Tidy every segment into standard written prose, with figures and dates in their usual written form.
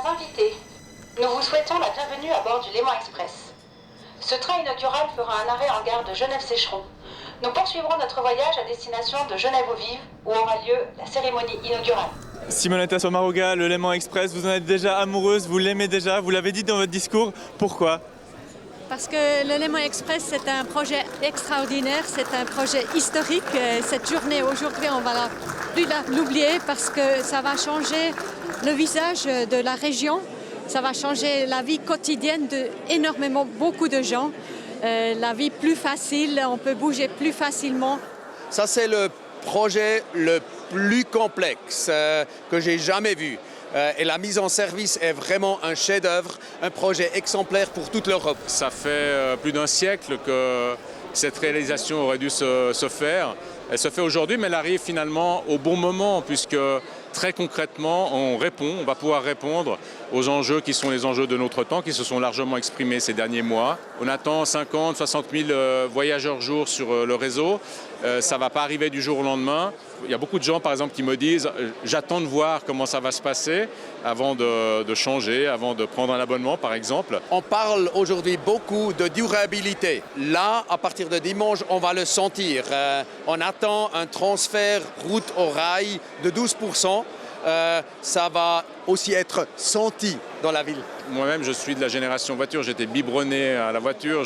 invités, nous vous souhaitons la bienvenue à bord du Léman Express. Ce train inaugural fera un arrêt en gare de Genève-Sécheron. Nous poursuivrons notre voyage à destination de Genève-aux-Vives, où aura lieu la cérémonie inaugurale. Simonetta Sommaruga, le Léman Express, vous en êtes déjà amoureuse, vous l'aimez déjà, vous l'avez dit dans votre discours, pourquoi ? Parce que le Léman Express, c'est un projet extraordinaire, c'est un projet historique. Cette journée aujourd'hui, on va plus l'oublier parce que ça va changer le visage de la région, ça va changer la vie quotidienne beaucoup de gens. La vie plus facile, on peut bouger plus facilement. Ça, c'est le projet le plus complexe que j'ai jamais vu. Et la mise en service est vraiment un chef-d'œuvre, un projet exemplaire pour toute l'Europe. Ça fait plus d'un siècle que cette réalisation aurait dû se faire. Elle se fait aujourd'hui, mais elle arrive finalement au bon moment, puisque très concrètement, on va pouvoir répondre aux enjeux qui sont les enjeux de notre temps, qui se sont largement exprimés ces derniers mois. On attend 50 000, 60 000 voyageurs jour sur le réseau. Ça ne va pas arriver du jour au lendemain. Il y a beaucoup de gens, par exemple, qui me disent « j'attends de voir comment ça va se passer avant de changer, avant de prendre un abonnement, par exemple ». On parle aujourd'hui beaucoup de durabilité. Là, à partir de dimanche, on va le sentir. On attend un transfert route au rail de 12%. Ça va aussi être senti dans la ville. Moi-même, je suis de la génération voiture. J'étais biberonné à la voiture.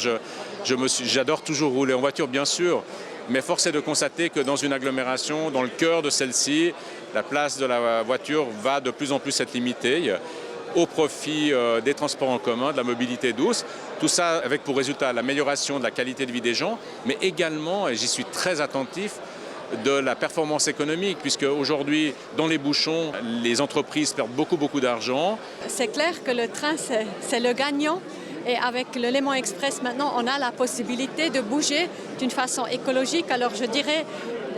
J'adore toujours rouler en voiture, bien sûr. Mais force est de constater que dans une agglomération, dans le cœur de celle-ci, la place de la voiture va de plus en plus être limitée au profit des transports en commun, de la mobilité douce. Tout ça avec pour résultat l'amélioration de la qualité de vie des gens, mais également, et j'y suis très attentif, de la performance économique, puisque aujourd'hui, dans les bouchons, les entreprises perdent beaucoup d'argent. C'est clair que le train, c'est le gagnant. Et avec le Léman Express, maintenant, on a la possibilité de bouger d'une façon écologique. Alors je dirais,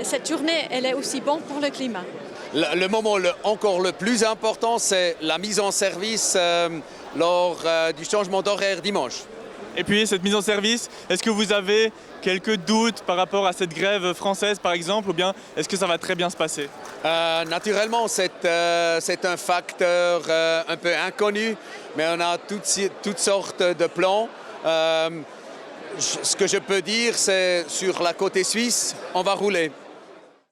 cette journée, elle est aussi bonne pour le climat. Le moment encore le plus important, c'est la mise en service lors du changement d'horaire dimanche. Et puis cette mise en service, est-ce que vous avez quelques doutes par rapport à cette grève française par exemple, ou bien est-ce que ça va très bien se passer ? Naturellement, c'est un facteur un peu inconnu, mais on a toutes sortes de plans. Ce que je peux dire, c'est sur la côté suisse, on va rouler.